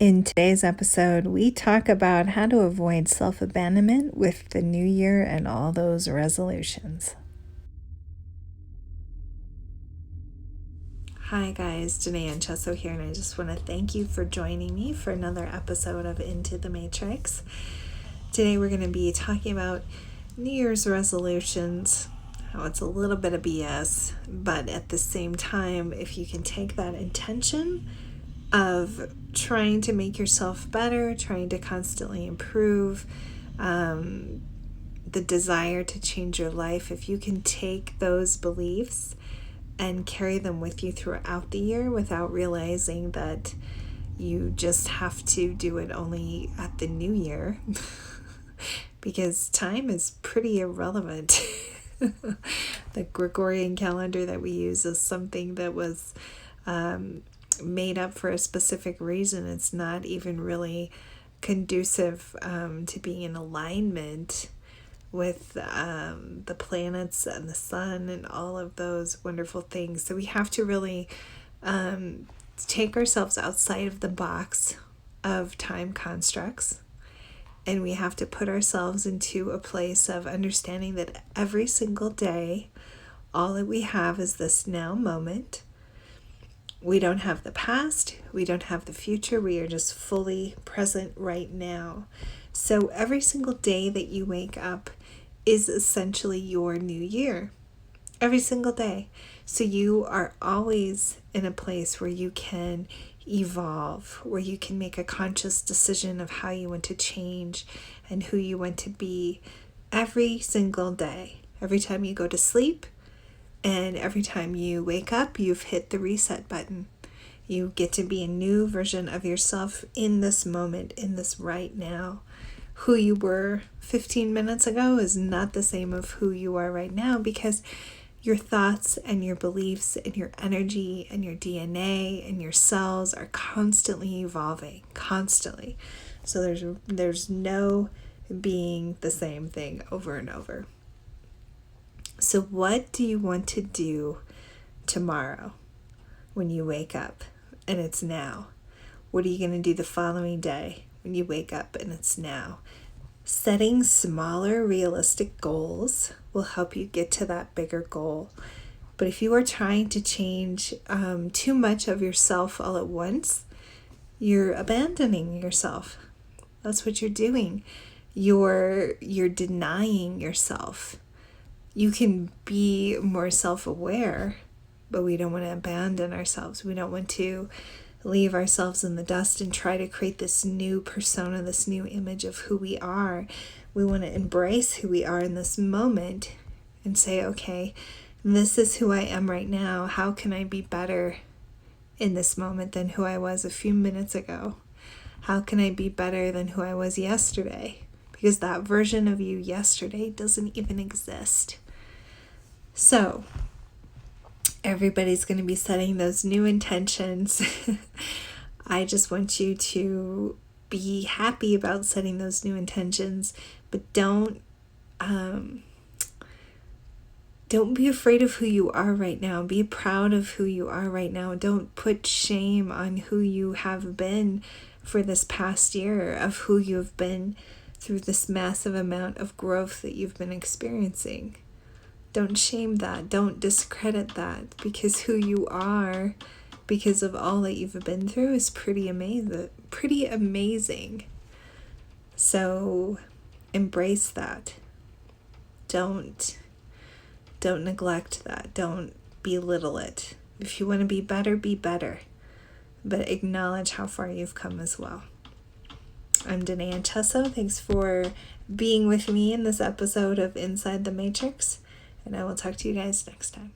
In today's episode, we talk about how to avoid self-abandonment with the new year and all those resolutions. Hi guys, Danae and Anceso here, and I just want to thank you for joining me for another episode of Into the Matrix. Today we're going to be talking about New Year's resolutions, how it's a little bit of BS, but at the same time, if you can take that intention of trying to make yourself better, trying to constantly improve, the desire to change your life, if you can take those beliefs and carry them with you throughout the year without realizing that you just have to do it only at the new year, because time is pretty irrelevant. The Gregorian calendar that we use is something that was made up for a specific reason. It's not even really conducive to being in alignment with the planets and the sun and all of those wonderful things. So we have to really take ourselves outside of the box of time constructs, and we have to put ourselves into a place of understanding that every single day, all that we have is this now moment. We don't have the past, we don't have the future, we are just fully present right now. So every single day that you wake up is essentially your new year. Every single day. So you are always in a place where you can evolve, where you can make a conscious decision of how you want to change and who you want to be every single day. Every time you go to sleep, and every time you wake up, you've hit the reset button. You get to be a new version of yourself in this moment, in this right now. Who you were 15 minutes ago is not the same of who you are right now, because your thoughts and your beliefs and your energy and your DNA and your cells are constantly evolving, constantly. So there's no being the same thing over and over. So what do you want to do tomorrow when you wake up and it's now? What are you going to do the following day when you wake up and it's now? Setting smaller, realistic goals will help you get to that bigger goal. But if you are trying to change too much of yourself all at once, you're abandoning yourself. That's what you're doing. You're denying yourself. You can be more self-aware, but we don't want to abandon ourselves. We don't want to leave ourselves in the dust and try to create this new persona, this new image of who we are. We want to embrace who we are in this moment and say, okay, this is who I am right now. How can I be better in this moment than who I was a few minutes ago? How can I be better than who I was yesterday? Because that version of you yesterday doesn't even exist. So, everybody's going to be setting those new intentions. I just want you to be happy about setting those new intentions, but don't be afraid of who you are right now. Be proud of who you are right now. Don't put shame on who you have been for this past year, of who you have been through this massive amount of growth that you've been experiencing. Don't shame that. Don't discredit that, because who you are, because of all that you've been through, is pretty amazing. So embrace that. Don't neglect that. Don't belittle it. If you want to be better. But acknowledge how far you've come as well. I'm Danae Anceso. Thanks for being with me in this episode of Inside the Matrix, and I will talk to you guys next time.